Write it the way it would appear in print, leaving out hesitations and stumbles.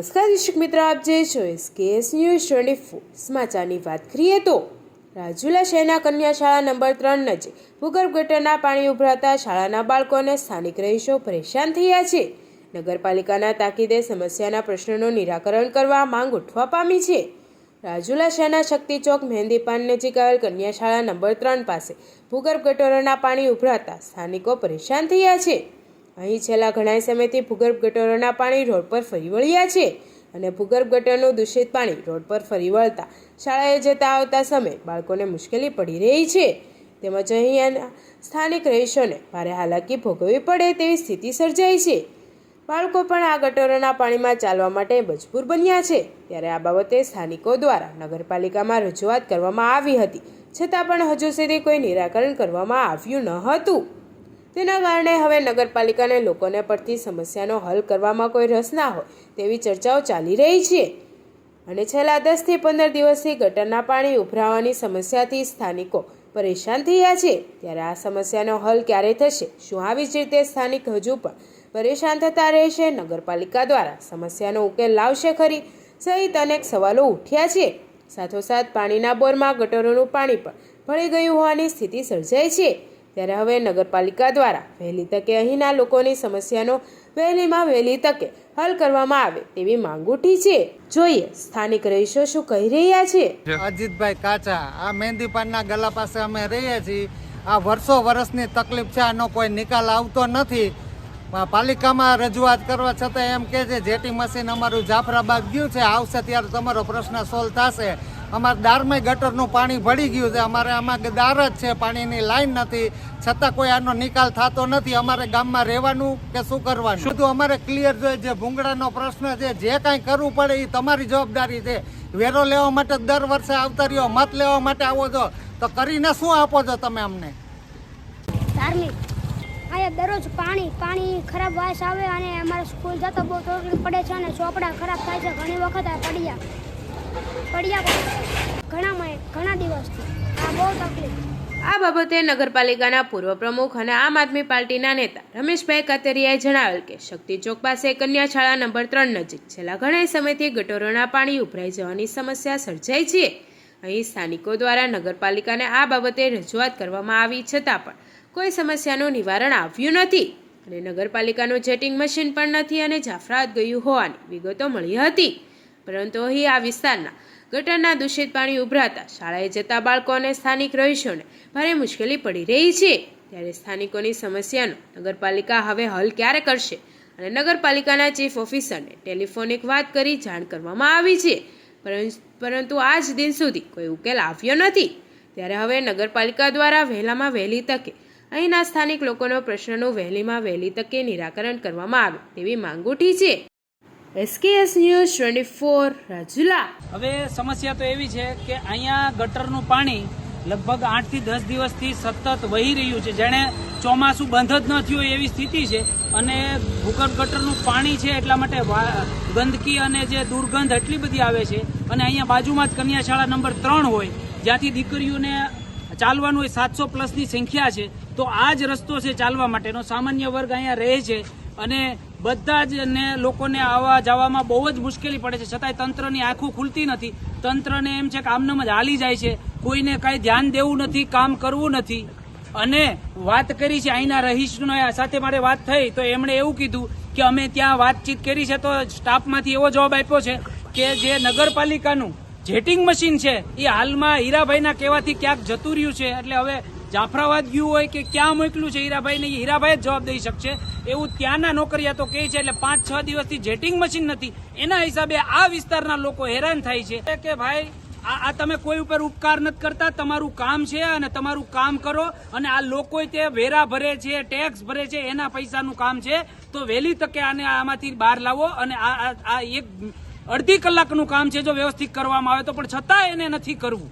નમસ્કાર દર્શક મિત્રો, આપ જે છો SKS ન્યૂઝ 24 સમાચારની વાત કરીએ તો રાજુલા શહેરના કન્યા શાળા નંબર 3 નજીક ભૂગર્ભ ગટરના પાણી ઉભરાતા શાળાના બાળકોને સ્થાનિક રહીશો પરેશાન થયા છે। નગરપાલિકાના તાકીદે સમસ્યાના પ્રશ્નોનું નિરાકરણ કરવા માંગ ઉઠવા પામી છે। રાજુલા શહેરના શક્તિ ચોક મહેંદીપાન નજીક આવેલ કન્યા શાળા નંબર 3 પાસે ભૂગર્ભ ગટરોના પાણી ઉભરાતા સ્થાનિકો પરેશાન થયા છે। અહીં છેલ્લા ઘણા સમયથી ભૂગર્ભ ગટરોના પાણી રોડ પર ફરી વળ્યા છે અને ભૂગર્ભ ગટરનું દૂષિત પાણી રોડ પર ફરી વળતા શાળાએ જતા આવતા સમયે બાળકોને મુશ્કેલી પડી રહી છે, તેમજ અહીંયાના સ્થાનિક રહીશોને ભારે હાલાકી ભોગવવી પડે તેવી સ્થિતિ સર્જાઈ છે। બાળકો પણ આ ગટરોના પાણીમાં ચાલવા માટે મજબૂર બન્યા છે। ત્યારે આ બાબતે સ્થાનિકો દ્વારા નગરપાલિકામાં રજૂઆત કરવામાં આવી હતી, છતાં પણ હજુ સુધી કોઈ નિરાકરણ કરવામાં આવ્યું ન હતું। તેના કારણે હવે નગરપાલિકાને લોકોને પડતી સમસ્યાનો હલ કરવામાં કોઈ રસ ના હોય તેવી ચર્ચાઓ ચાલી રહી છે અને છેલ્લા 10 થી 15 દિવસથી ગટરના પાણી ઉભરાવાની સમસ્યાથી સ્થાનિકો પરેશાન થયા છે। ત્યારે આ સમસ્યાનો હલ ક્યારે થશે? શું આવી જ રીતે સ્થાનિક હજુ પણ પરેશાન થતા રહેશે? નગરપાલિકા દ્વારા સમસ્યાનો ઉકેલ લાવશે ખરી? સહિત અનેક સવાલો ઉઠ્યા છે। સાથોસાથ પાણીના બોરમાં ગટરોનું પાણી પણ ભળી ગયું હોવાની સ્થિતિ સર્જાઈ છે। ત્યારે હવે નગરપાલિકા દ્વારા વહેલી તકે અહીંના લોકોની સમસ્યાનો વહેલીમાં વહેલી તકે હલ કરવામાં આવે તેવી માંગ ઉઠી છે। જોઈએ સ્થાનિક રહીશો શું કહી રહ્યા છે। અજીતભાઈ કાચા, આ મહેંદીપાનના ગલા પાસે અમે રહીએ છીએ। આ વર્ષોની તકલીફ છે, આનો કોઈ નિકાલ આવતો નથી। પાલિકામાં રજૂઆત કરવા છતાં એમ કે છે જેટી મશીન અમારું જાફરાબાદ ગયું છે, આવશે ત્યારે તમારો પ્રશ્ન સોલ્વ થશે। અમારે દારમાં ગટરનું પાણી ભળી ગયું છે, અમારે આમાં દાર જ છે, પાણીની લાઈન નથી, છતાં કોઈ આનો નિકાલ થતો નથી। અમારે ગામમાં રહેવાનું કે શું કરવાનું બધું અમારે ક્લિયર જોઈએ। જે ભૂંગળાનો પ્રશ્ન છે, જે કાંઈ કરવું પડે એ તમારી જવાબદારી છે। વેરો લેવા માટે દર વર્ષે આવતા રહ્યો, મત લેવા માટે આવો છો તો કરીને શું આપો છો તમે અમને? ધાર્મિક અહીંયા દરરોજ પાણી ખરાબ વાસ આવે અને અમારે સ્કૂલ જતા બહુ તકલીફ પડે છે અને ચોપડા ખરાબ થાય છે। ઘણી વખત આ પડ્યા ઘણા દિવસથી આ બહુ તકલીફ। આ બાબતે નગરપાલિકાના પૂર્વ પ્રમુખ અને આમ આદમી પાર્ટીના નેતા રમેશભાઈ કાતરિયાએ જણાવેલ કે શક્તિ ચોક પાસે કન્યા શાળા નંબર 3 નજીક છેલ્લા ઘણા સમયથી ગટરોના પાણી ઉભરાઈ જવાની સમસ્યા સર્જાઈ છે। અહીં સ્થાનિકો દ્વારા નગરપાલિકાને આ બાબતે રજૂઆત કરવામાં આવી, છતાં પણ કોઈ સમસ્યાનું નિવારણ આવ્યું નથી અને નગરપાલિકાનું જેટિંગ મશીન પણ નથી અને જાફરાબાદ ગયું હોવાની વિગતો મળી હતી। પરંતુ અહીં આ વિસ્તારના ગટરના દૂષિત પાણી ઉભરાતા શાળાએ જતા બાળકો અને સ્થાનિક રહીશોને ભારે મુશ્કેલી પડી રહી છે। ત્યારે સ્થાનિકોની સમસ્યાનો નગરપાલિકા હવે હલ ક્યારે કરશે અને નગરપાલિકાના ચીફ ઓફિસરને ટેલિફોનિક વાત કરી જાણ કરવામાં આવી છે, પરંતુ આજ દિન સુધી કોઈ ઉકેલ આવ્યો નથી। ત્યારે હવે નગરપાલિકા દ્વારા વહેલામાં વહેલી તકે અહીંના સ્થાનિક લોકોનો પ્રશ્નનું વહેલીમાં વહેલી તકે નિરાકરણ કરવામાં આવે તેવી માંગ ઉઠી છે। SKS news 24 Rajula. હવે સમસ્યા તો એવી છે કે અહીંયા ગટરનું પાણી લગભગ 8 થી 10 દિવસથી સતત વહી રહ્યું છે, જેણે ચોમાસું બંધ જ ન થયું એવી સ્થિતિ છે અને ભૂગર્ભ ગટરનું પાણી છે એટલા માટે ગંદકી અને જે દુર્ગંધ એટલી બધી આવે છે અને અહીંયા બાજુમાં જ કન્યા શાળા નંબર 3 હોય, જ્યાંથી દીકરીઓને ચાલવાનું હોય 700+ સંખ્યા છે, તો આ જ રસ્તો છે ચાલવા માટેનો। સામાન્ય વર્ગ અહીંયા રહે છે અને બધા જ લોકોને આવવા જવામાં બહુ જ મુશ્કેલી પડે છે, છતાંય તંત્રની આંખો ખુલતી નથી। તંત્રને એમ છે કે આમનામ જ હાલી જાય છે, કોઈને કાંઈ ધ્યાન દેવું નથી, કામ કરવું નથી। અને વાત કરી છે અહીંના રહીશનો સાથે મારે વાત થઈ તો એમણે એવું કીધું કે અમે ત્યાં વાતચીત કરી છે તો સ્ટાફમાંથી એવો જવાબ આપ્યો છે કે જે નગરપાલિકાનું જેટિંગ મશીન છે એ હાલમાં હીરાભાઈના કહેવાથી ક્યાંક જતું રહ્યું છે, એટલે હવે જાફરાબાદ ગયું હોય કે ક્યાં મોકલ્યું છે હીરાભાઈને એ હીરાભાઈ જ જવાબ દઈ શકશે એવું ત્યાંના નોકરિયાતો કહે છે। એટલે 5-6 દિવસથી જેટિંગ મશીન નથી, એના હિસાબે આ વિસ્તારના લોકો હેરાન થાય છે કે ભાઈ આ તમે કોઈ ઉપર ઉપકાર નથી કરતા, તમારું કામ છે અને તમારું કામ કરો અને આ લોકો તે વેરા ભરે છે, ટેક્સ ભરે છે, એના પૈસાનું કામ છે, તો વહેલી તકે આને આમાંથી બહાર લાવો અને આ એક અડધી કલાકનું કામ છે, જો વ્યવસ્થિત કરવામાં આવે તો, પણ છતાં એને નથી કરવું।